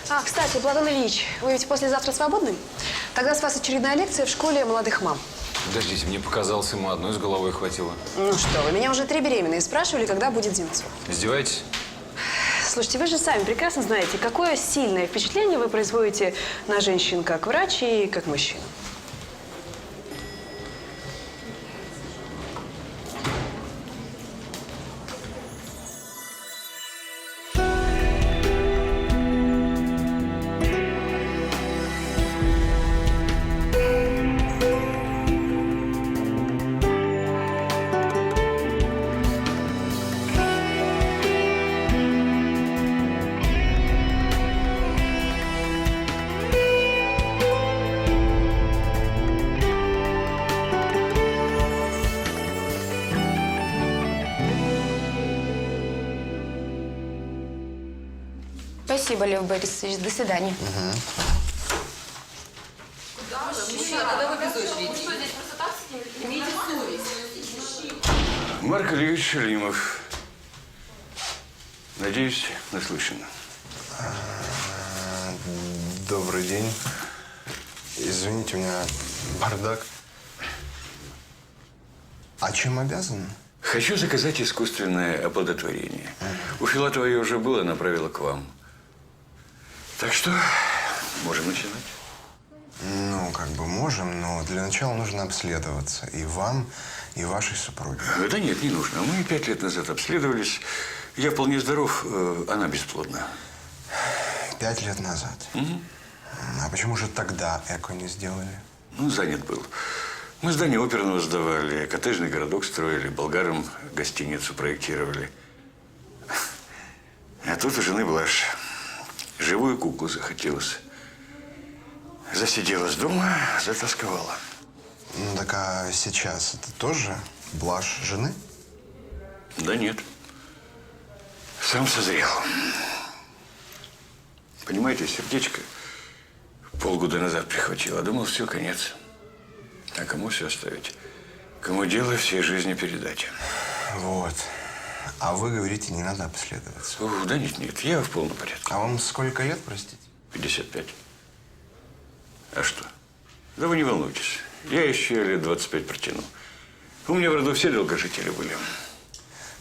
Кстати, Платон Ильич, вы ведь послезавтра свободны? Тогда с вас очередная лекция в школе молодых мам. Подождите, мне показалось, ему одной с головой хватило. Ну что вы, меня уже 3 беременные спрашивали, когда будет Земцов. Издеваетесь? Слушайте, вы же сами прекрасно знаете, какое сильное впечатление вы производите на женщин как врач и как мужчина. Спасибо, Лев Борисович. До свидания. Марк Ильич Шалимов. Надеюсь, наслышан. Добрый день. Извините, у меня бардак. А чем обязан? Хочу заказать искусственное оплодотворение. У Филатова я уже было, направила к вам. Так что можем начинать. Ну, как бы можем, но для начала нужно обследоваться. И вам, и вашей супруге. Да нет, не нужно. Мы 5 лет назад обследовались. Я вполне здоров, она бесплодна. 5 лет назад? Угу. А почему же тогда эко не сделали? Ну, занят был. Мы здание оперного сдавали, коттеджный городок строили, болгарам гостиницу проектировали. А тут у жены блажь. Живую куклу захотелось. Засиделась дома, затасковала. Ну, так а сейчас это тоже блажь жены? Да нет. Сам созрел. Понимаете, сердечко полгода назад прихватило. Думал, все, конец. А кому все оставить? Кому дело всей жизни передать? Вот. А вы говорите, не надо обследоваться. Да нет, я в полном порядке. А вам сколько лет, простите? 55. А что? Да вы не волнуйтесь. Я еще лет 25 протяну. У меня в роду все долгожители были.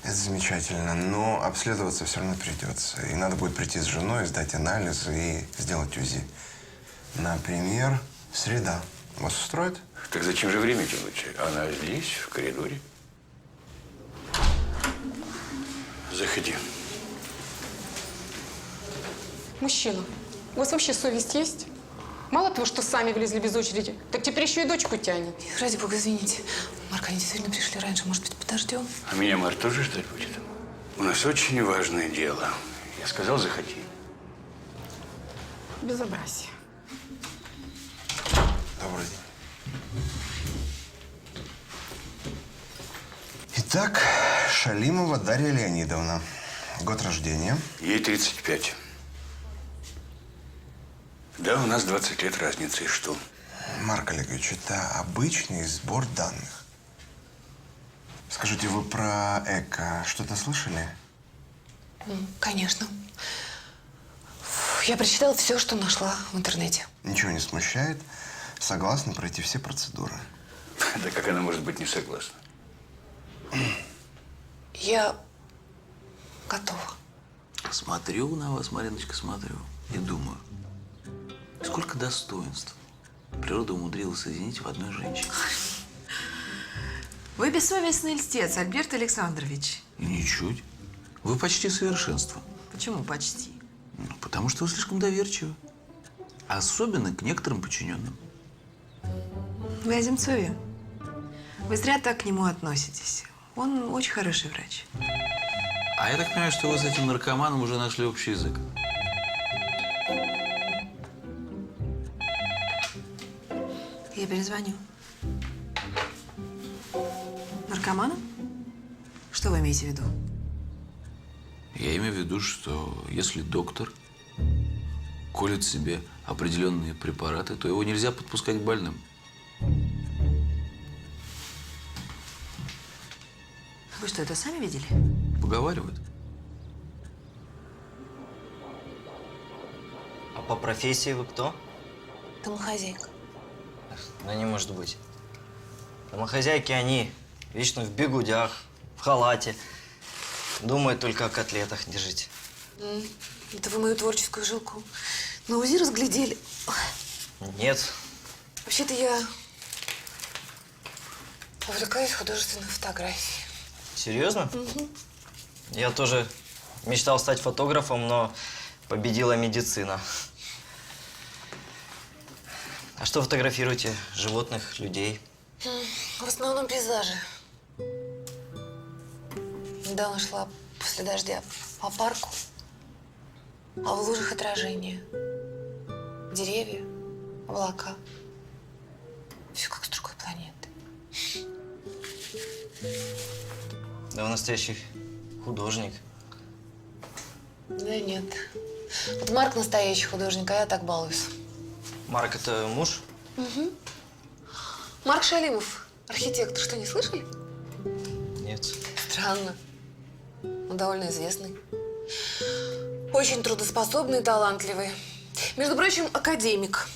Это замечательно, но обследоваться все равно придется. И надо будет прийти с женой, сдать анализы и сделать УЗИ. Например, среда. Вас устроит? Так зачем же время тянуть? Она здесь, в коридоре. Заходи. Мужчина, у вас вообще совесть есть? Мало того, что сами влезли без очереди, так теперь еще и дочку тянет. Ради бога, извините. Марк, они действительно пришли раньше. Может быть, подождем? А меня Марк тоже ждать будет? У нас очень важное дело. Я сказал, заходи. Безобразие. Добрый день. Итак, Шалимова Дарья Леонидовна. Год рождения. Ей 35. Да, у нас 20 лет разницы. И что? Марк Олегович, это обычный сбор данных. Скажите, вы про эко что-то слышали? Конечно. Я прочитала все, что нашла в интернете. Ничего не смущает? Согласна пройти все процедуры? Да как она может быть не согласна? Я готова. Смотрю на вас, Мариночка, смотрю и думаю, сколько достоинств природа умудрилась соединить в одной женщине. Вы бессовестный льстец, Альберт Александрович. И ничуть. Вы почти совершенство. Почему почти? Ну, потому что вы слишком доверчивы. Особенно к некоторым подчиненным. Вы о Земцове? Вы зря так к нему относитесь. Он очень хороший врач. А я так понимаю, что вы с этим наркоманом уже нашли общий язык. Я перезвоню. Наркоманом? Что вы имеете в виду? Я имею в виду, что если доктор колет себе определенные препараты, то его нельзя подпускать к больным. Вы что, это сами видели? Поговаривают. по профессии вы кто? Домохозяйка. Да не может быть. Домохозяйки они вечно в бигудях, в халате. Думают только о котлетах. Держите. Это вы мою творческую жилку на УЗИ разглядели? Нет. Вообще-то я увлекаюсь художественной фотографией. Серьезно? Я тоже мечтал стать фотографом, но победила медицина. А что фотографируете? Животных, людей? В основном пейзажи. Недавно шла после дождя по парку, а в лужах отражение. Деревья, облака. Все как с другой планеты. Да вы настоящий художник. Да нет. Вот Марк настоящий художник, а я так балуюсь. Марк, это муж? Марк Шалимов, архитектор. Что, не слышали? Нет. Странно. Он довольно известный. Очень трудоспособный и талантливый. Между прочим, академик.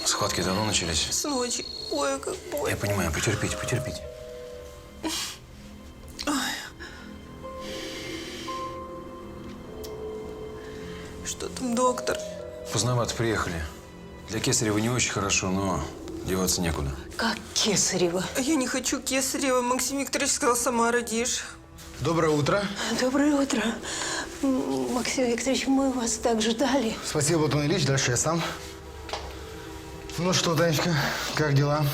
Схватки давно начались? С ночи. Ой, как больно. Я понимаю, потерпите, потерпите. Что там, доктор? Поздновато приехали. Для Кесарева не очень хорошо, но деваться некуда. Как Кесарева? Я не хочу кесарева. Максим Викторович сказал, сама родишь. Доброе утро. Доброе утро. Максим Викторович, мы вас так ждали. Спасибо, Платон Ильич. Дальше я сам. Ну что, Танечка, как дела?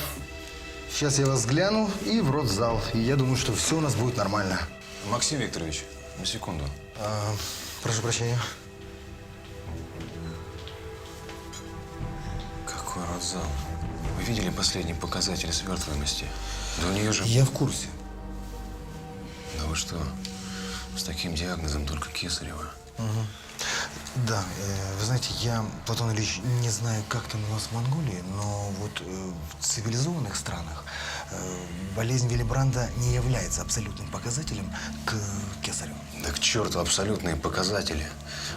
Сейчас я вас взгляну и в родзал. И я думаю, что все у нас будет нормально. Максим Викторович, на секунду. Прошу прощения. Какой родзал? Вы видели последний показатель свертываемости? Да у нее же… Я в курсе. Да вы что? С таким диагнозом только Кесарева. Да, вы знаете, я, Платон Ильич, не знаю, как там у нас в Монголии, но вот в цивилизованных странах болезнь Виллибранда не является абсолютным показателем к кесарю. Да к черту абсолютные показатели.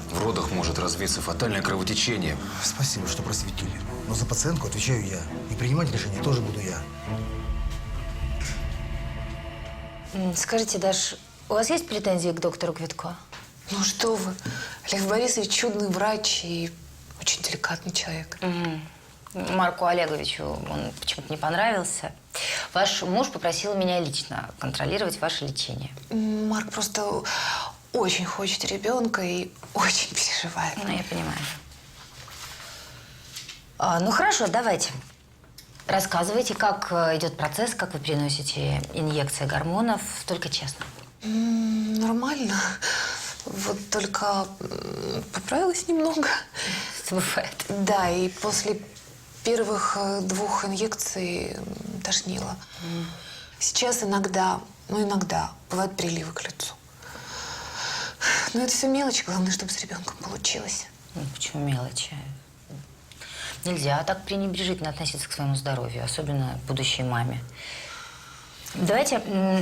В родах может развиться фатальное кровотечение. Спасибо, что просветили. Но за пациентку отвечаю я. И принимать решение тоже буду я. Скажите, Даш, у вас есть претензии к доктору Квитко? Ну что вы, Лев Борисович чудный врач и очень деликатный человек. Марку Олеговичу он почему-то не понравился. Ваш муж попросил меня лично контролировать ваше лечение. Марк просто очень хочет ребенка и очень переживает. Ну, я понимаю. Ну, хорошо, давайте. Рассказывайте, как идет процесс, как вы переносите инъекции гормонов, только честно. Нормально. Вот только поправилась немного. Это бывает. Да, и после первых 2 инъекций тошнило. Сейчас иногда, иногда бывают приливы к лицу. Но это все мелочи, главное, чтобы с ребенком получилось. Ну, почему мелочи? Нельзя так пренебрежительно относиться к своему здоровью, особенно будущей маме. Давайте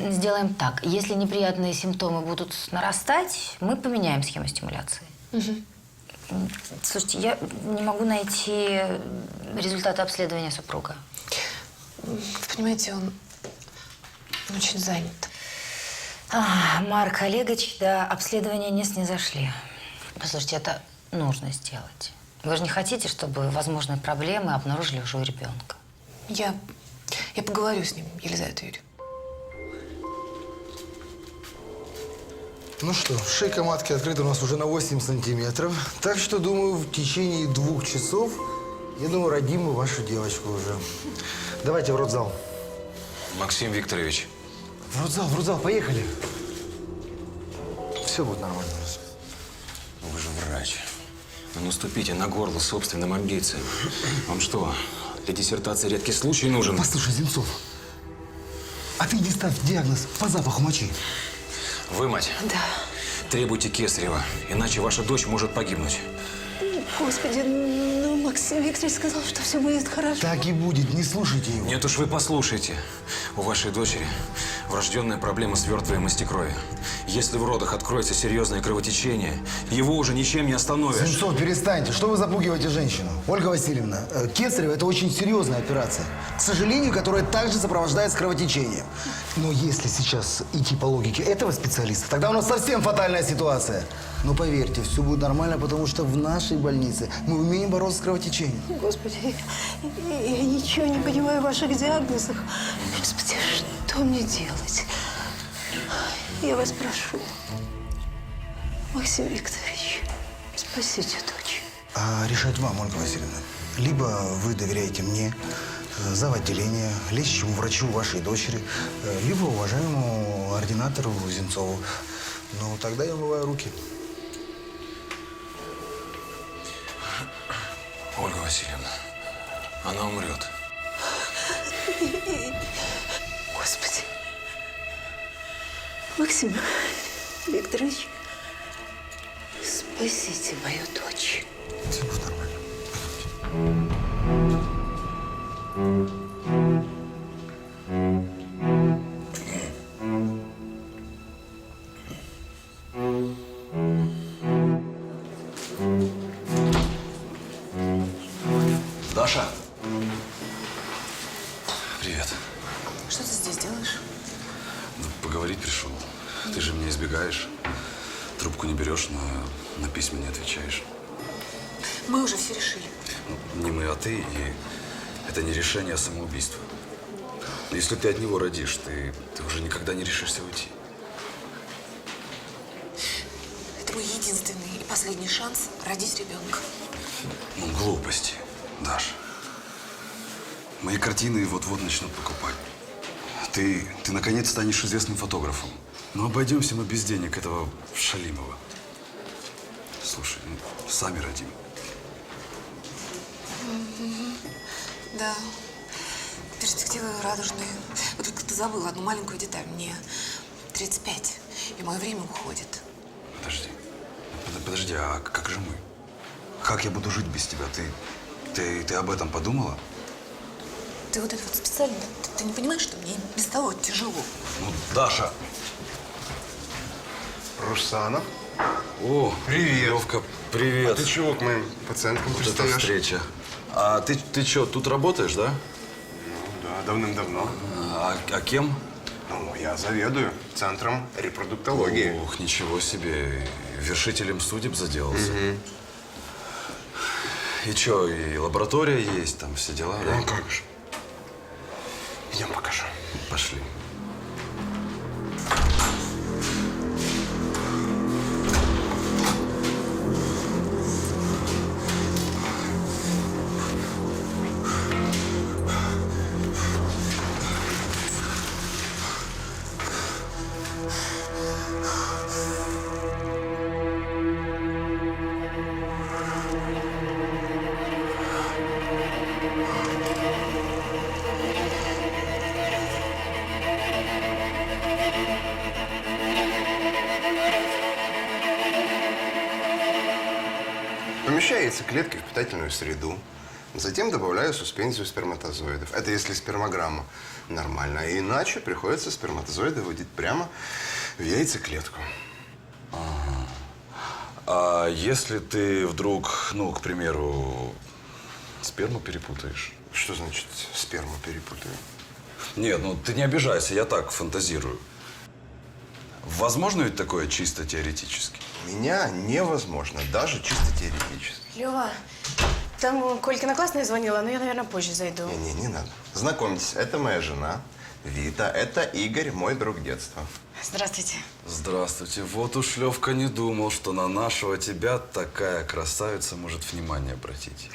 сделаем так. Если неприятные симптомы будут нарастать, мы поменяем схему стимуляции. Слушайте, я не могу найти результаты обследования супруга. Вы понимаете, он очень занят. Марк Олегович до обследования не снизошли. Послушайте, это нужно сделать. Вы же не хотите, чтобы возможные проблемы обнаружили уже у ребенка? Я поговорю с ним, Елизавета Юрьевна. Ну что, шейка матки открыта у нас уже на 8 сантиметров. Так что, думаю, в течение 2 часов, я думаю, родим мы вашу девочку уже. Давайте в родзал. Максим Викторович. В родзал, поехали. Все будет нормально. Вы же врач. Ну, наступите на горло собственным амбициям. Вам что, для диссертации редкий случай нужен? Послушай, Земцов, а ты иди ставь диагноз по запаху мочи. Вы, мать, требуйте Кесарева, иначе ваша дочь может погибнуть. Господи, ну Максим Викторович сказал, что все будет хорошо. Так и будет, не слушайте его. Нет уж, вы послушайте. У вашей дочери Врожденная проблема свертываемости крови. Если в родах откроется серьезное кровотечение, его уже ничем не остановишь. Земцов, перестаньте. Что вы запугиваете женщину? Ольга Васильевна, кесарево – это очень серьезная операция. К сожалению, которая также сопровождается кровотечением. Но если сейчас идти по логике этого специалиста, тогда у нас совсем фатальная ситуация. Но поверьте, все будет нормально, потому что в нашей больнице мы умеем бороться с кровотечением. Господи, я ничего не понимаю в ваших диагнозах. Господи, что мне делать? Я вас прошу, Максим Викторович, спасите дочь. А решать вам, Ольга Васильевна. Либо вы доверяете мне, зав. Отделения, лечащему врачу вашей дочери, либо уважаемому ординатору Земцову. Ну, тогда я умываю руки. Ольга Васильевна, она умрет. Господи. Максим Викторович, спасите мою дочь. Все будет нормально. Даша! Привет. Что ты здесь делаешь? Ну, поговорить пришел. Ты же меня избегаешь. Трубку не берешь, на письма не отвечаешь. Мы уже все решили. Ну, не мы, а ты. И это не решение, а самоубийство. Если ты от него родишь, ты уже никогда не решишься уйти. Это мой единственный и последний шанс родить ребенка. Ну, глупости, Даша. Мои картины вот-вот начнут покупать. Ты наконец станешь известным фотографом. Но обойдемся мы без денег этого Шалимова. Слушай, ну, сами родим. Да. Перспективы радужные. Вот только ты забыла одну маленькую деталь. Мне 35, и мое время уходит. Подожди, а как же мы? Как я буду жить без тебя? Ты об этом подумала? Ты вот это вот специально, ты не понимаешь, что мне без того тяжело? Ну, Даша. Русанов. О, Привет. Левка, привет. А ты чего к моим пациенткам Вот это пристаешь? встреча. А ты что, тут работаешь, да? Ну да, давным-давно. А кем? Ну, я заведую центром репродуктологии. Ух, ничего себе. Вершителем судеб заделался. И что, и лаборатория есть, там все дела, да? Ну, как же. Идем покажу. Пошли. Помещаю яйцеклетки в питательную среду. Затем добавляю суспензию сперматозоидов. Это если спермограмма нормальная. А иначе приходится сперматозоиды вводить прямо в яйцеклетку. Ага. А если ты вдруг, ну, к примеру, сперму перепутаешь? Что значит сперму перепутаю? Нет, ну ты не обижайся, я так фантазирую. Возможно ведь такое чисто теоретически? У меня невозможно, даже чисто теоретически. Лёва, там Колькина классная звонила, но я, наверное, позже зайду. Не надо. Знакомьтесь, это моя жена Вита, это Игорь, мой друг детства. Здравствуйте. Здравствуйте. Вот уж Левка не думал, что на нашего тебя такая красавица может внимание обратить.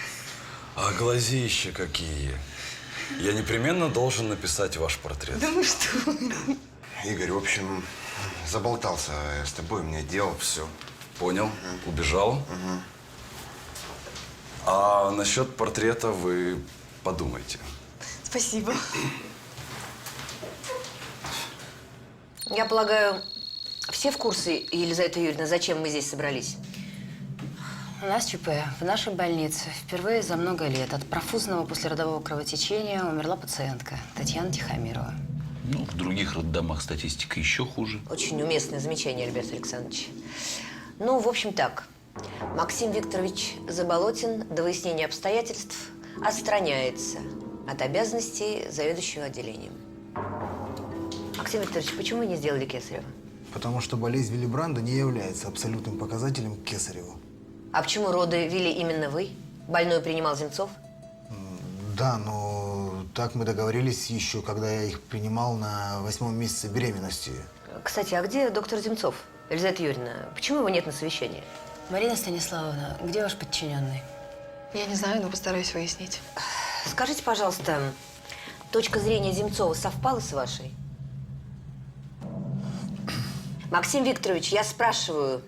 А глазища какие. Я непременно должен написать ваш портрет. Да вы что? Игорь, в общем, заболтался я с тобой, мне дел все. Понял. Убежал. А насчет портрета вы подумайте. Спасибо. Я полагаю, все в курсе, Елизавета Юрьевна, зачем мы здесь собрались? У нас ЧП. В нашей больнице впервые за много лет от профузного послеродового кровотечения умерла пациентка Татьяна Тихомирова. Ну, в других роддомах статистика еще хуже. Очень уместное замечание, Альберт Александрович. Ну, в общем, так. Максим Викторович Заболотин до выяснения обстоятельств отстраняется от обязанностей заведующего отделением. Максим Викторович, почему вы не сделали кесарево? Потому что болезнь Виллибранда не является абсолютным показателем Кесарева. А почему роды вели именно вы? Больной принимал Земцов? Да, но так мы договорились еще, когда я их принимал на 8-м месяце беременности. Кстати, а где доктор Земцов? Елизавета Юрьевна, почему его нет на совещании? Марина Станиславовна, где ваш подчиненный? Я не знаю, но постараюсь выяснить. Скажите, пожалуйста, точка зрения Земцова совпала с вашей? Максим Викторович, я спрашиваю,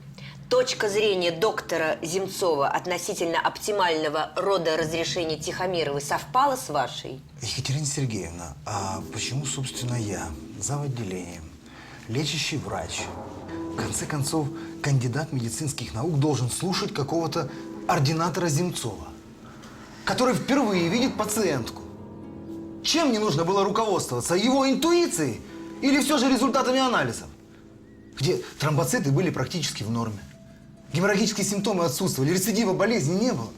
точка зрения доктора Земцова относительно оптимального родоразрешения Тихомировой совпала с вашей? Екатерина Сергеевна, а почему, собственно, я, зав. Отделением, лечащий врач, в конце концов, кандидат медицинских наук должен слушать какого-то ординатора Земцова, который впервые видит пациентку? Чем мне нужно было руководствоваться? Его интуицией или все же результатами анализов? Где тромбоциты были практически в норме. Геморрагические симптомы отсутствовали, рецидива болезни не было.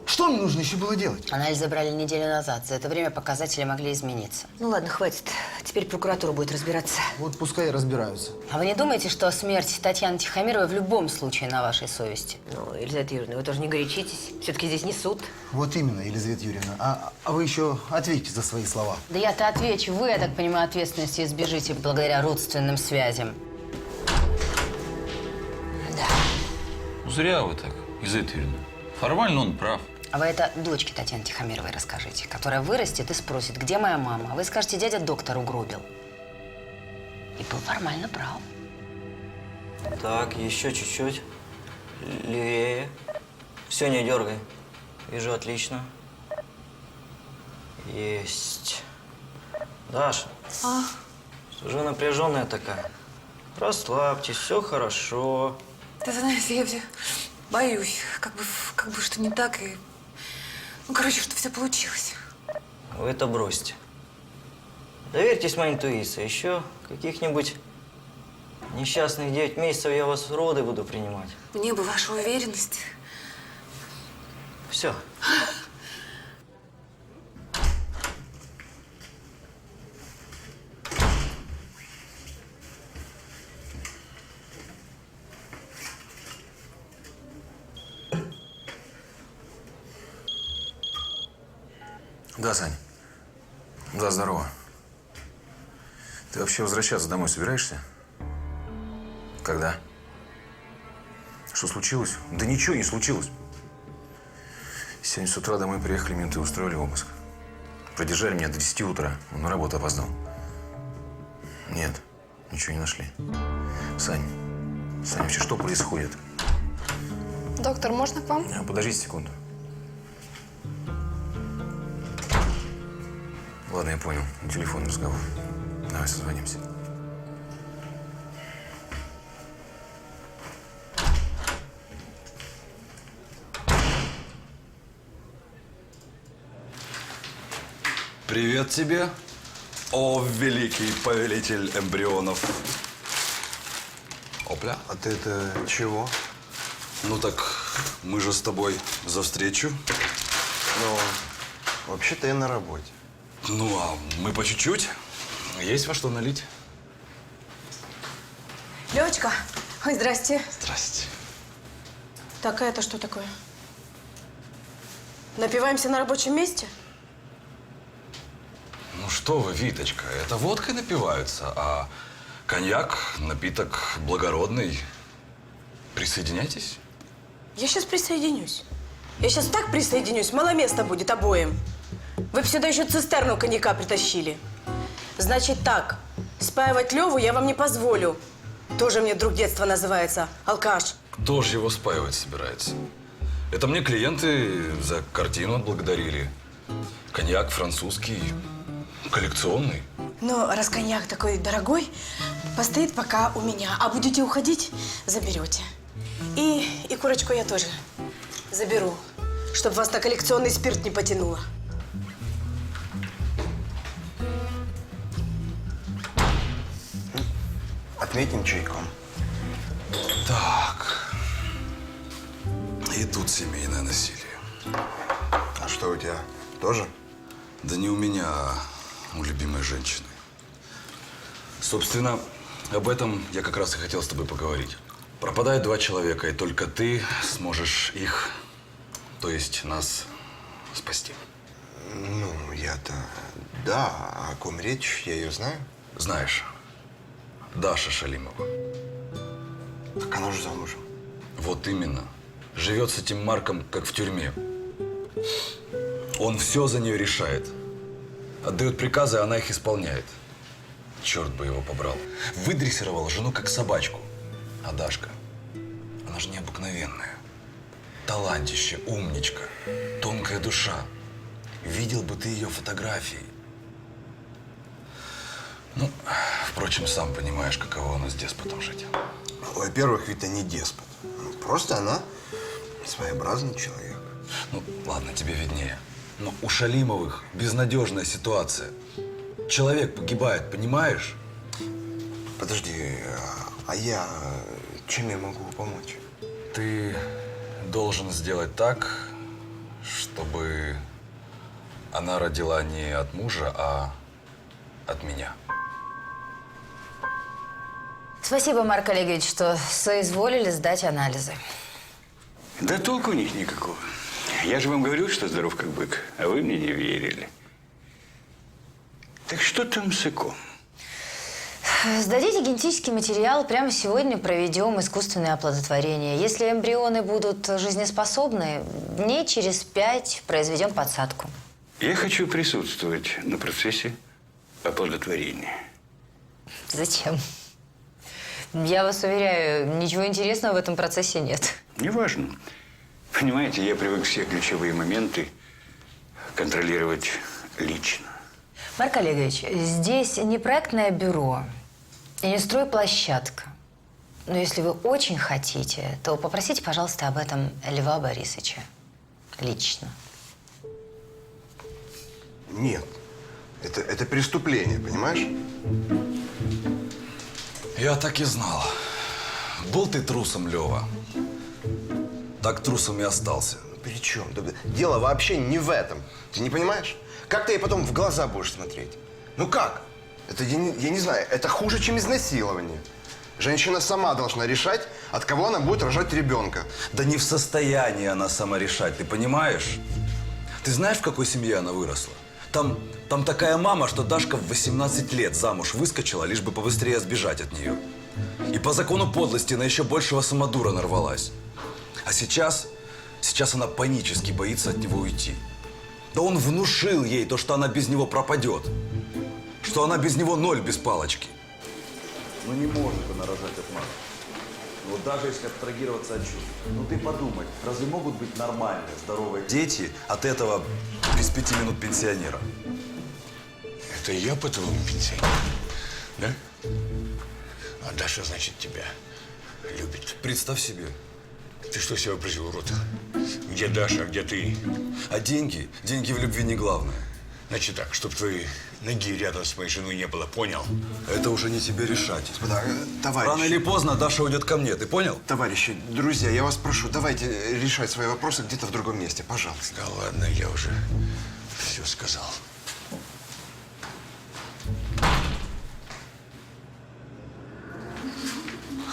Что мне нужно еще было делать? Анализ забрали неделю назад. За это время показатели могли измениться. Ну ладно, хватит. Теперь прокуратура будет разбираться. Вот пускай и разбираются. А вы не думаете, что смерть Татьяны Тихомировой в любом случае на вашей совести? Ну, Елизавета Юрьевна, вы тоже не горячитесь. Все-таки здесь не суд. Вот именно, Елизавета Юрьевна. А вы еще ответьте за свои слова. Да я-то отвечу. Вы, я так понимаю, ответственности избежите благодаря родственным связям. Ну, зря вы так, Елизавета Юрьевна. Формально он прав. А вы это дочке Татьяны Тихомировой расскажите, которая вырастет и спросит, где моя мама. А вы скажете, дядя доктор угробил. И был формально прав. Так, еще чуть-чуть. Левее. Все, не дергай. Вижу, отлично. Есть. Даша. Уже напряженная такая. Расслабьтесь, все хорошо. Ты знаешь, я все боюсь, как бы что не так, и… Ну, короче, что все получилось. Вы это бросьте. Доверьтесь моей интуиции. Еще каких-нибудь несчастных 9 месяцев я вас в роды буду принимать. Мне бы ваша уверенность. Все. Да, Сань. Да, здорово. Ты вообще возвращаться домой собираешься? Когда? Что случилось? Да ничего не случилось. Сегодня с утра домой приехали менты, устроили обыск. Продержали меня до 10 утра. На работу опоздал. Нет, ничего не нашли. Сань, вообще что происходит? Доктор, можно к вам? Подождите секунду. Ладно, я понял. Телефонный разговор. Давай созвонимся. Привет тебе, о великий повелитель эмбрионов. Опля. А ты это чего? Ну так, мы же с тобой за встречу. Ну, вообще-то я на работе. Ну, а мы по чуть-чуть. Есть во что налить. Лёвочка, ой, здрасте. Здрасте. Так, а это что такое? Напиваемся на рабочем месте? Ну что вы, Виточка, это водкой напиваются, а коньяк – напиток благородный. Присоединяйтесь. Я сейчас присоединюсь. Я сейчас так присоединюсь, мало места будет обоим. Вы бы сюда еще цистерну коньяка притащили. Значит так, спаивать Леву я вам не позволю. Тоже мне друг детства называется, алкаш. Кто же его спаивать собирается? Это мне клиенты за картину отблагодарили. Коньяк французский, коллекционный. Ну, раз коньяк такой дорогой, постоит пока у меня. А будете уходить, заберете. И курочку я тоже заберу, чтобы вас на коллекционный спирт не потянуло. Отметим чайком. Так. И тут семейное насилие. А что у тебя? Тоже? Да не у меня, а у любимой женщины. Собственно, об этом я как раз и хотел с тобой поговорить. Пропадают два человека, и только ты сможешь их, то есть нас, спасти. Ну, я-то… Да, о ком речь, я ее знаю. Знаешь, Даша Шалимова. Так она же замужем. Вот именно. Живет с этим Марком, как в тюрьме. Он все за нее решает. Отдает приказы, а она их исполняет. Черт бы его побрал. Выдрессировал жену, как собачку. А Дашка, она же необыкновенная. Талантище, умничка, тонкая душа. Видел бы ты ее фотографии. Ну, впрочем, сам понимаешь, каково у нас с деспотом жить. Во-первых, Вита не деспот. Просто она своеобразный человек. Ну, ладно, тебе виднее. Но у Шалимовых безнадежная ситуация. Человек погибает, понимаешь? Подожди, а я чем я могу помочь? Ты должен сделать так, чтобы она родила не от мужа, а от меня. Спасибо, Марк Олегович, что соизволили сдать анализы. Да толку у них никакого. Я же вам говорил, что здоров как бык, а вы мне не верили. Так что там с ЭКО? Сдадите генетический материал, прямо сегодня проведем искусственное оплодотворение. Если эмбрионы будут жизнеспособны, дней через 5 произведем подсадку. Я хочу присутствовать на процессе оплодотворения. Зачем? Я вас уверяю, ничего интересного в этом процессе нет. Неважно. Понимаете, я привык все ключевые моменты контролировать лично. Марк Олегович, здесь не проектное бюро и не стройплощадка. Но если вы очень хотите, то попросите, пожалуйста, об этом Льва Борисовича. Лично. Нет. Это преступление, понимаешь? Я так и знал. Был ты трусом, Лева. Так трусом и остался. При чем? Дело вообще не в этом. Ты не понимаешь? Как ты ей потом в глаза будешь смотреть? Ну как? Это, я не знаю, это хуже, чем изнасилование. Женщина сама должна решать, от кого она будет рожать ребенка. Да не в состоянии она сама решать, ты понимаешь? Ты знаешь, в какой семье она выросла? Там такая мама, что Дашка в 18 лет замуж выскочила, лишь бы побыстрее сбежать от нее. И по закону подлости на еще большего самодура нарвалась. А сейчас она панически боится от него уйти. Да он внушил ей то, что она без него пропадет. Что она без него ноль без палочки. Ну не может она рожать от Марка. Вот даже если абстрагироваться от чувств. Ну ты подумай, разве могут быть нормальные, здоровые дети от этого без 5 минут пенсионера? Это я, по-твоему, пенсионер? Да? А Даша, значит, тебя любит. Представь себе. Ты что себе вообразил, урод? Где Даша, а где ты? А деньги? Деньги в любви не главное. Значит так, чтоб твоей ноги рядом с моей женой не было, понял? Это уже не тебе решать. Господа, товарищи. Рано или поздно Даша уйдет ко мне, ты понял? Товарищи, друзья, я вас прошу, давайте решать свои вопросы где-то в другом месте, пожалуйста. Да ладно, я уже все сказал.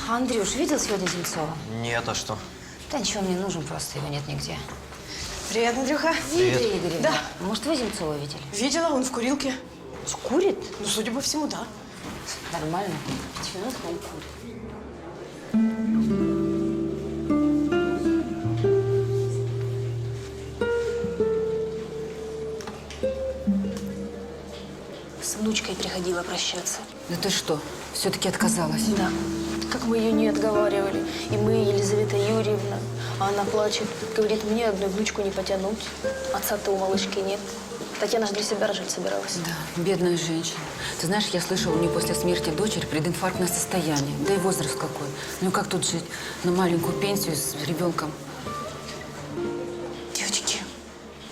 Андрюш, видел сегодня Земцова? Нет, а что? Да ничего, мне нужен, просто его нет нигде. Привет, Андрюха. Привет, Игорь. Да. Может, вы Земцова видели? Видела, он в курилке. Курит? Ну, судя по всему, да. Нормально. 5 минут он курит. С внучкой приходила прощаться. Да ты что, все-таки отказалась? Да. Как мы ее не отговаривали. И мы, и Елизавета Юрьевна. А она плачет. Говорит, мне одну внучку не потянуть. Отца-то у малышки нет. Татьяна же для себя рожать собиралась. Да, бедная женщина. Ты знаешь, я слышала, у нее после смерти дочери прединфарктное состояние. Да и возраст какой. Ну как тут жить? На маленькую пенсию с ребенком. Девочки,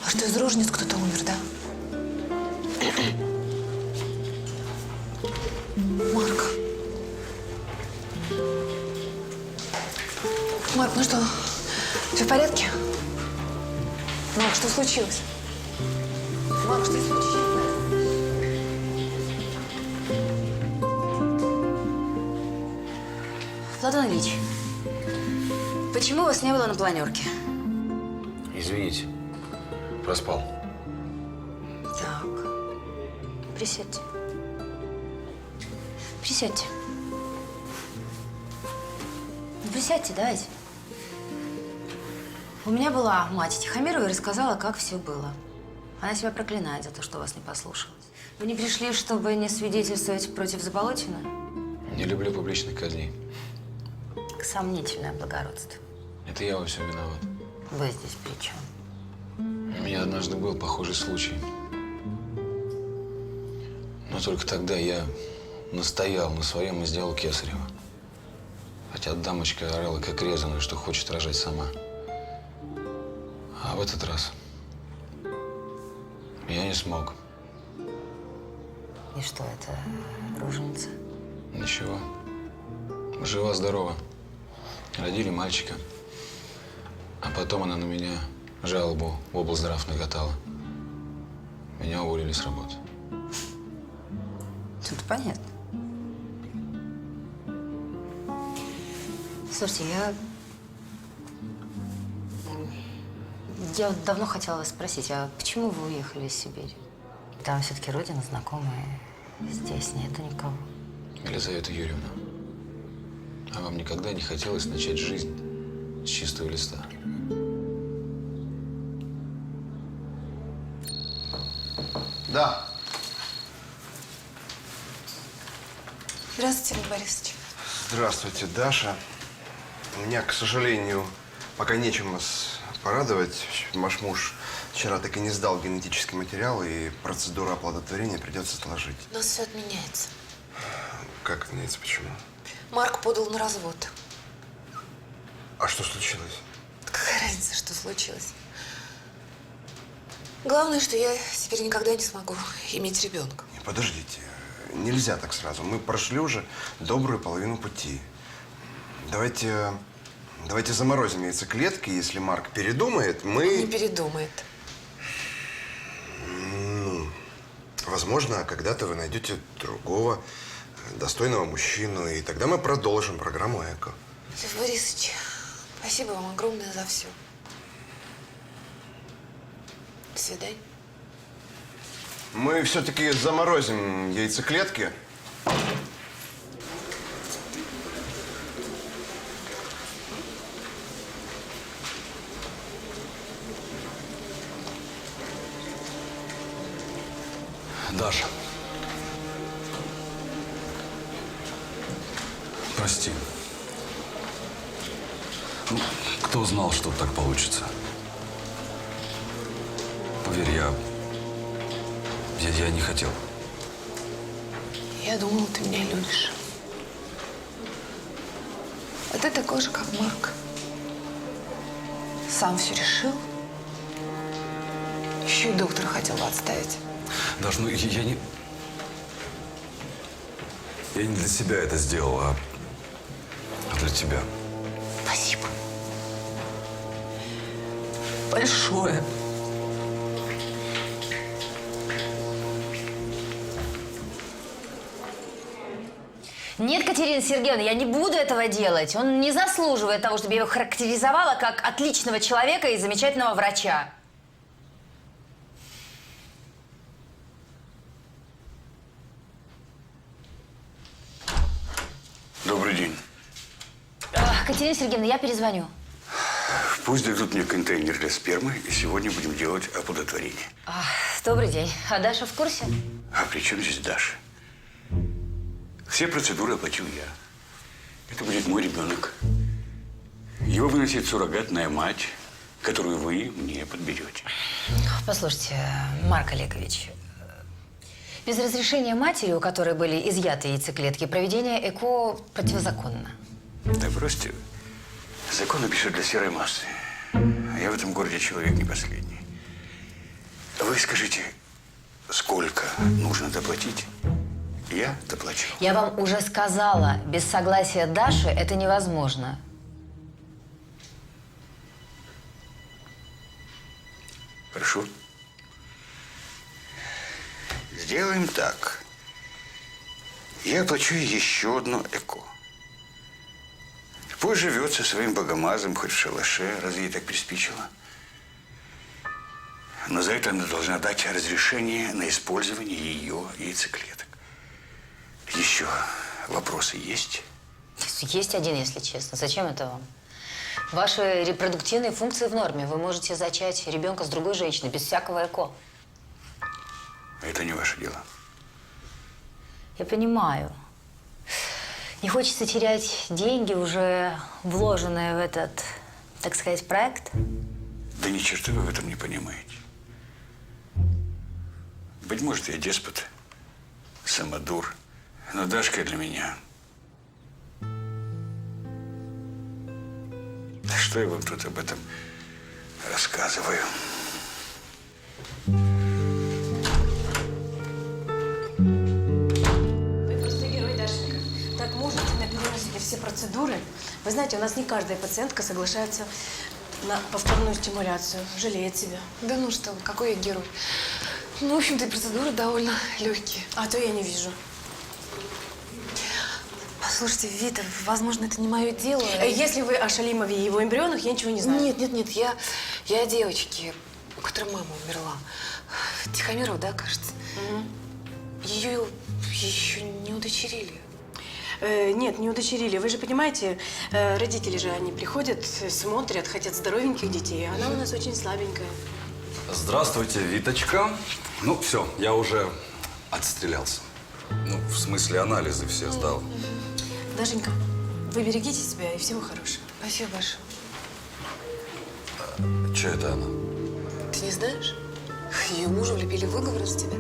а что, из рожниц кто-то умер, да? Марк. Марк, ну что, все в порядке? Марк, что случилось? Марк, что случилось? Платон Ильич, почему вас не было на планерке? Извините, проспал. Так, присядьте. Присядьте. Ну, присядьте, давайте. У меня была мать Тихомирова и рассказала, как все было. Она себя проклинает за то, что вас не послушалась. Вы не пришли, чтобы не свидетельствовать против Заболотина? Не люблю публичных казней. Сомнительное благородство. Это я во всем виноват. Вы здесь при чем? У меня однажды был похожий случай. Но только тогда я настоял на своем и сделал кесарево. Хотя дамочка орала как резаная, что хочет рожать сама. А в этот раз я не смог. И что это, роженица? Ничего. Жива-здорова. Родили мальчика. А потом она на меня жалобу в облздрав накатала. Меня уволили с работы. Тут понятно. Слушайте, я вот давно хотела вас спросить, а почему вы уехали из Сибири? Там все-таки родина, знакомая. Здесь нету никого. Елизавета Юрьевна, а вам никогда не хотелось начать жизнь с чистого листа? Да. Здравствуйте, Лев Борисович. Здравствуйте, Даша. У меня, к сожалению, пока нечем вас порадовать. Ваш муж вчера так и не сдал генетический материал, и процедуру оплодотворения придется отложить. У нас все отменяется. Как отменяется? Почему? Марк подал на развод. А что случилось? Какая разница, что случилось? Главное, что я теперь никогда не смогу иметь ребенка. Подождите, нельзя так сразу. Мы прошли уже добрую половину пути. Давайте заморозим яйцеклетки. Если Марк передумает, мы… Он не передумает. Ну, возможно, когда-то вы найдете другого достойного мужчину, и тогда мы продолжим программу ЭКО. Лев Борисович, спасибо вам огромное за все. До свидания. Мы все-таки заморозим яйцеклетки. Даша. Прости. Ну, кто знал, что так получится? Поверь, я не хотел. Я думала, ты меня любишь. А ты такой же, как Марк. Сам все решил. Еще и доктора хотел отставить. Даш, ну я не для себя это сделал, а для тебя. Спасибо. Большое. Нет, Катерина Сергеевна, я не буду этого делать. Он не заслуживает того, чтобы я его характеризовала как отличного человека и замечательного врача. Добрый день. Катерина Сергеевна, я перезвоню. Пусть дадут мне контейнер для спермы, и сегодня будем делать оплодотворение. Добрый день. А Даша в курсе? А при чем здесь Даша? Все процедуры оплатил я. Это будет мой ребенок. Его выносит суррогатная мать, которую вы мне подберете. Послушайте, Марк Олегович, без разрешения матери, у которой были изъяты яйцеклетки, проведение ЭКО противозаконно. Да бросьте вы. Законы пишут для серой массы. А я в этом городе человек не последний. Вы скажите, сколько нужно доплатить? Я доплачу. Я вам уже сказала, без согласия Даши это невозможно. Хорошо. Сделаем так. Я оплачу ей еще одно ЭКО. Пусть живет со своим богомазом хоть в шалаше, разве ей так приспичило. Но за это она должна дать разрешение на использование ее яйцеклеток. Еще вопросы есть? Есть один, если честно. Зачем это вам? Ваши репродуктивные функции в норме. Вы можете зачать ребенка с другой женщиной без всякого ЭКО. Это не ваше дело. Я понимаю. Не хочется терять деньги, уже вложенные в этот, так сказать, проект. Да ни черта вы в этом не понимаете. Быть может, я деспот, самодур, но Дашка для меня. Да что я вам тут об этом рассказываю? Вы просто герой, Дашенька. Так мужественно переносите все процедуры. Вы знаете, у нас не каждая пациентка соглашается на повторную стимуляцию. Жалеет себя. Да ну что вы, какой я герой. Ну, в общем-то, и процедуры довольно легкие. А то я не вижу. Послушайте, Вита, возможно, это не мое дело. Если вы о Шалимове и его эмбрионах, я ничего не знаю. Нет, я о девочке, у которой мама умерла. Тихомирова, да, кажется? Ее еще не удочерили. Нет, не удочерили. Вы же понимаете, родители же, они приходят, смотрят, хотят здоровеньких детей. Она у нас очень слабенькая. Здравствуйте, Виточка. Ну, все, я уже отстрелялся. Ну, в смысле, анализы все сдал. Дашенька, вы берегите себя и всего хорошего. Спасибо большое. Че это она? Ты не знаешь? Ее мужу влепили выговор из тебя.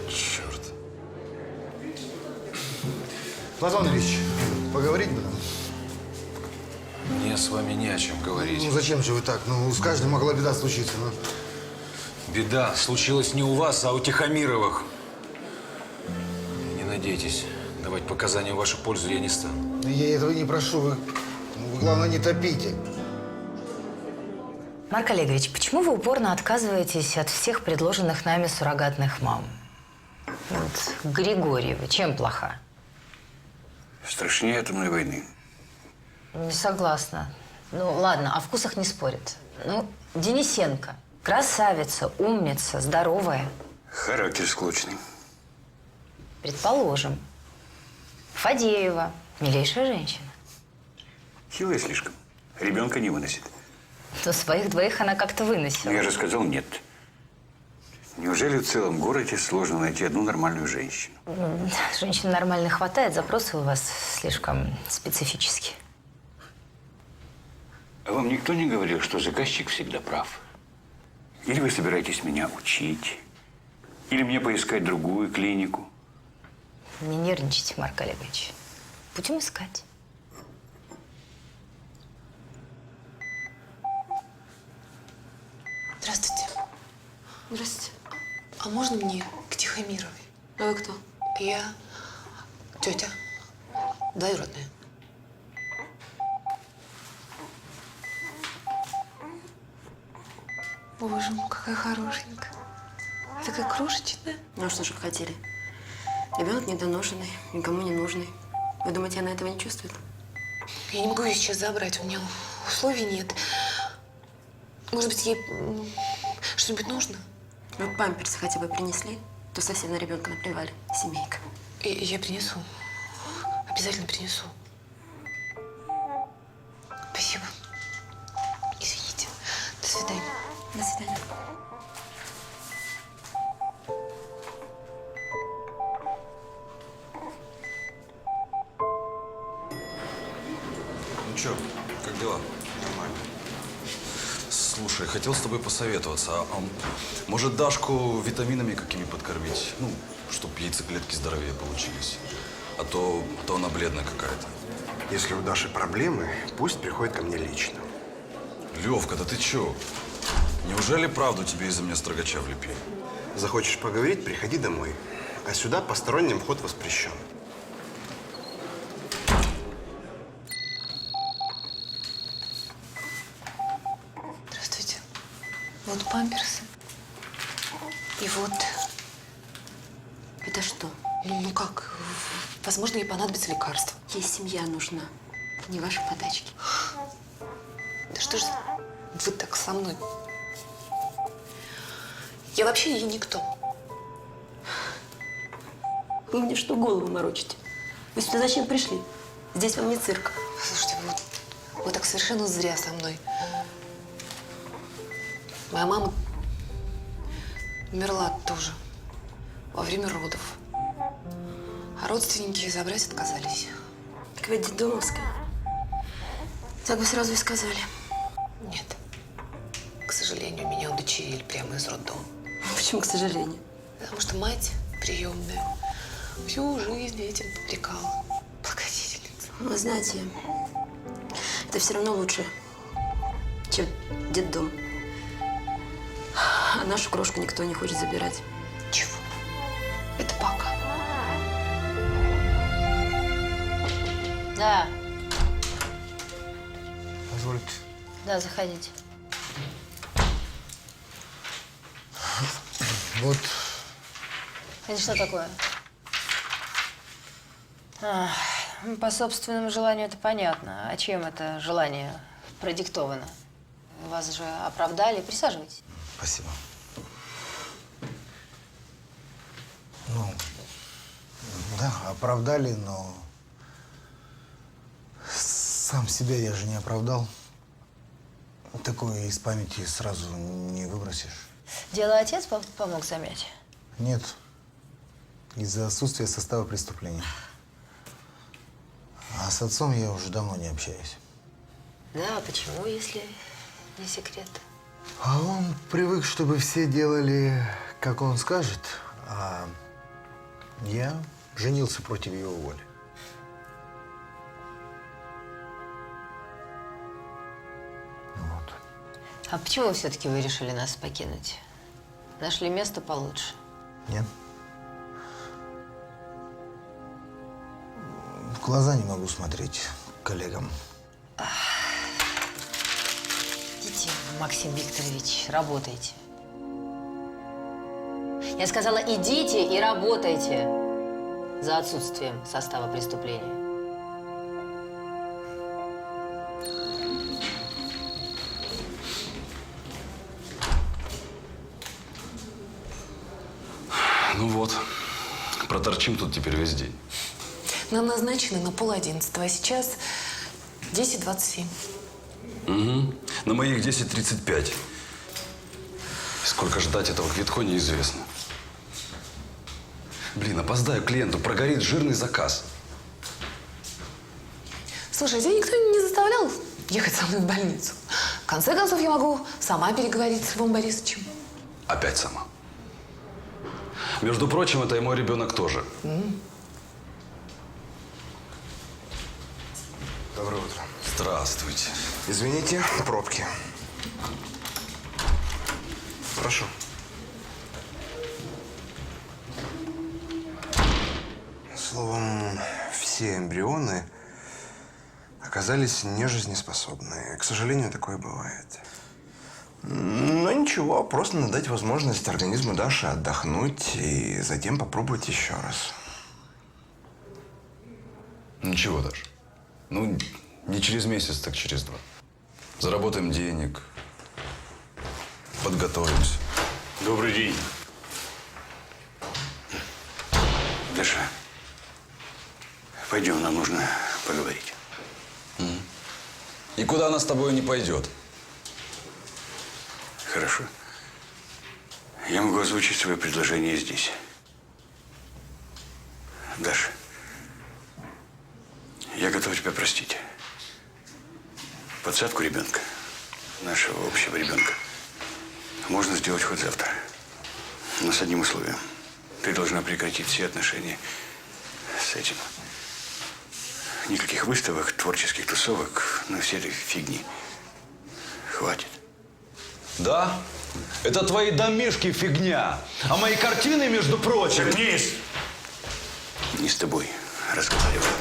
Черт. Платон Ильич, поговорить бы нам? Мне с вами не о чем говорить. Ну зачем же вы так? Ну, с каждым могла беда случиться. Ну. Беда случилась не у вас, а у Тихомировых. Не надейтесь, давать показания в вашу пользу я не стану. Я этого не прошу. Вы главное, не топите. Марк Олегович, почему вы упорно отказываетесь от всех предложенных нами суррогатных мам? Вот Григорьева чем плоха? Страшнее атомной войны. Не согласна. Ну, ладно, о вкусах не спорят. Ну, Денисенко. Красавица, умница, здоровая. Характер склочный. Предположим. Фадеева. Милейшая женщина. Хилая слишком. Ребенка не выносит. Но своих двоих она как-то выносила. Я же сказал нет. Неужели в целом городе сложно найти одну нормальную женщину? Женщин нормально хватает, запросы у вас слишком специфические. А вам никто не говорил, что заказчик всегда прав? Или вы собираетесь меня учить? Или мне поискать другую клинику? Не нервничайте, Марк Олегович. Будем искать. Здравствуйте. Здравствуйте. А можно мне к Тихомировой? А вы кто? Я тетя. Двоюродная. Боже мой, какая хорошенькая. Такая крошечная. Ну, а что же вы хотели? Ребенок недоношенный, никому не нужный. Вы думаете, она этого не чувствует? Я не могу ее сейчас забрать, у меня условий нет. Может быть, ей что-нибудь нужно? Вот памперсы хотя бы принесли, то совсем на ребенка наплевали. Семейка. Я принесу. Обязательно принесу. Спасибо. Извините. До свидания. До свидания. Ну чё, как дела? Нормально. Слушай, хотел с тобой посоветоваться. Может, Дашку витаминами какими подкормить? Ну, чтобы яйцеклетки здоровее получились. А то она бледная какая-то. Если у Даши проблемы, пусть приходит ко мне лично. Левка, да ты чё? Неужели правду тебе из-за меня строгача влепили? Захочешь поговорить, приходи домой. А сюда посторонним вход воспрещен. Здравствуйте. Вы вот памперсы. И вот... Это что? Ну как? Возможно, ей понадобится лекарство. Ей семья нужна, не ваши подачки. Да что ж вы так со мной? Я вообще ей никто. Вы мне что, голову морочите? Вы сюда зачем пришли? Здесь вам не цирк. Слушайте, вы так совершенно зря со мной. Моя мама умерла тоже во время родов. А родственники забрать отказались. Так вы детдомовская. Так бы сразу и сказали. Нет. К сожалению, меня удочерили прямо из роддома. Почему, к сожалению? Потому что мать приемная всю жизнь этим попрекала. Благодетельница. Вы знаете, это все равно лучше, чем детдом. А нашу крошку никто не хочет забирать. Чего? Это пока. Да, Позвольте. да, заходите. Вот Это что такое? По собственному желанию это понятно. А чем это желание продиктовано? Вас же оправдали. Присаживайтесь. спасибо. Ну, да, оправдали, но сам себя я же не оправдал. Такое из памяти сразу не выбросишь. Дело отец помог замять? Нет, из-за отсутствия состава преступления. А с отцом я уже давно не общаюсь. Да, почему, если не секрет? А он привык, чтобы все делали, как он скажет, а я женился против его воли. Вот. А почему все-таки вы решили нас покинуть? Нашли место получше? Нет? В глаза не могу смотреть коллегам. Идите, Максим Викторович, работайте. Я сказала, идите и работайте за отсутствием состава преступления. Ну вот, проторчим тут теперь весь день. Нам назначено на 10:30, а сейчас 10:27. Угу. На моих 10:35. Сколько ждать этого квитко, неизвестно. Блин, опоздаю к клиенту, прогорит жирный заказ. Слушай, тебя никто не заставлял ехать со мной в больницу. В конце концов, я могу сама переговорить с Львом Борисовичем. Опять сама. Между прочим, это и мой ребенок тоже. Доброе утро. Здравствуйте. Извините, пробки. Прошу. Словом, все эмбрионы оказались нежизнеспособны. К сожалению, такое бывает. Но ничего, просто надать возможность организму Даши отдохнуть и затем попробовать еще раз. Ничего, Даш. Ну, не через месяц, так через 2. Заработаем денег, подготовимся. Добрый день. Даша, пойдем, нам нужно поговорить. И куда она с тобой не пойдет? Хорошо. Я могу озвучить свое предложение здесь. Даша, я готов тебя простить. Подсадку ребенка, нашего общего ребенка, можно сделать хоть завтра. Но с одним условием. Ты должна прекратить все отношения с этим. Никаких выставок, творческих тусовок, ну, всей этой фигни. Хватит. Да? Это твои домишки фигня. А мои картины, между прочим… Заткнись! Не с тобой разговариваю.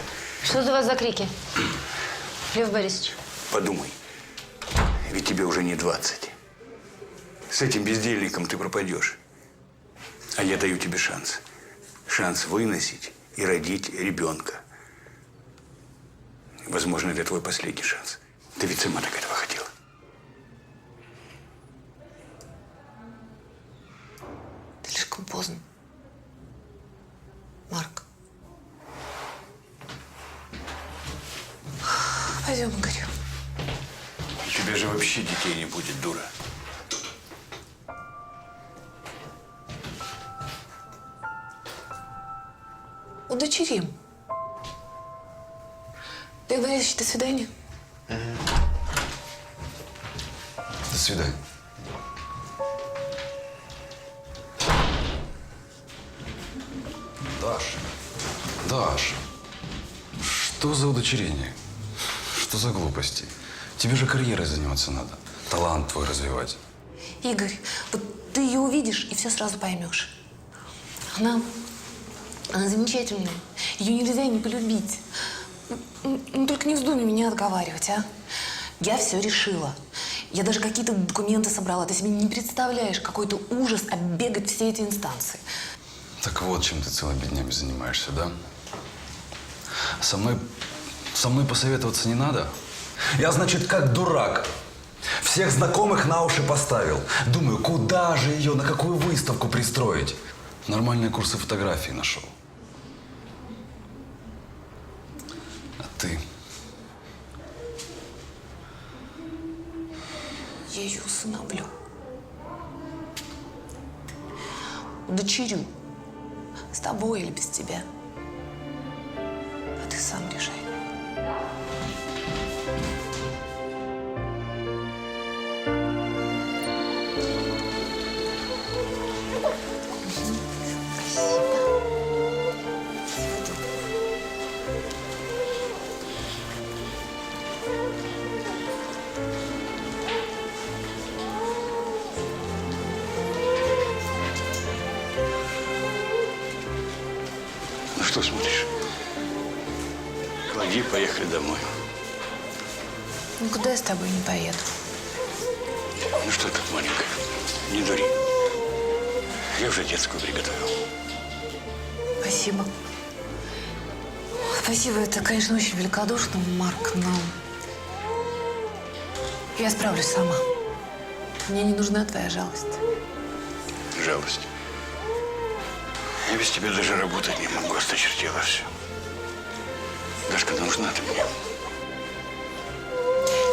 Что это у вас за крики? Лев Борисович. Подумай. Ведь тебе уже не 20. С этим бездельником ты пропадешь. А я даю тебе шанс. Шанс выносить и родить ребенка. Возможно, это твой последний шанс. Ты ведь сама так этого хотела. Слишком поздно. Марк. Пойдем, Игорь. У тебя же вообще детей не будет, дура. Удочерим. Ты говоришь, до свидания. До свидания. Даша. Даша. Что за удочерение? Что за глупости? Тебе же карьерой заниматься надо. Талант твой развивать. Игорь, вот ты ее увидишь и все сразу поймешь. Она замечательная. Ее нельзя не полюбить. Ну, только не вздумай меня отговаривать, а? Я все решила. Я даже какие-то документы собрала. Ты себе не представляешь, какой-то ужас оббегать все эти инстанции. Так вот, чем ты целыми днями занимаешься, да? Со мной посоветоваться не надо? Я, значит, как дурак. Всех знакомых на уши поставил. Думаю, куда же ее, на какую выставку пристроить? Нормальные курсы фотографии нашел. А ты? Я ее усыновлю. Удочерю. С тобой или без тебя. А ты сам решай. Ну что смотришь? Клади, поехали домой. Ну, куда я с тобой не поеду? Ну что ты, маленькая, не дури. Я уже детскую приготовил. Спасибо. Спасибо, это, конечно, очень великодушно, Марк, но я справлюсь сама. Мне не нужна твоя жалость. Жалость. Я без тебя даже работать не могу, осточертело все. Дашка, нужна ты мне.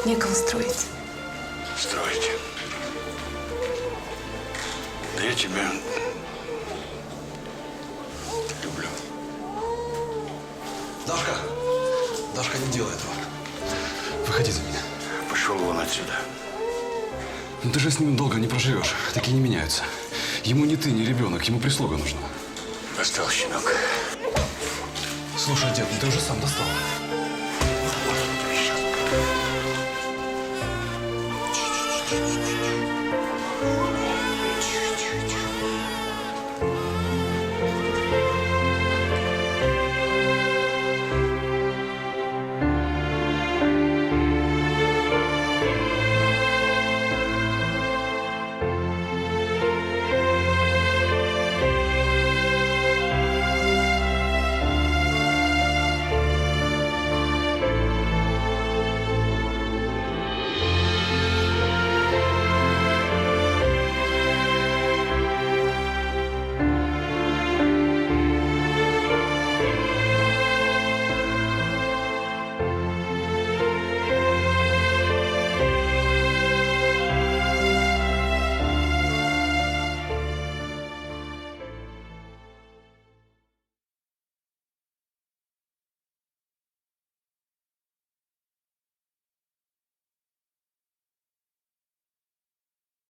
Некого строить. Строить. Да я тебя люблю. Дашка! Дашка, не делай этого. Выходи за меня. Пошел вон отсюда. Ну ты же с ним долго не проживешь. Такие не меняются. Ему не ты, не ребенок, ему прислуга нужна. Достал, щенок. Слушай, дед, ну ты уже сам достал. Сейчас.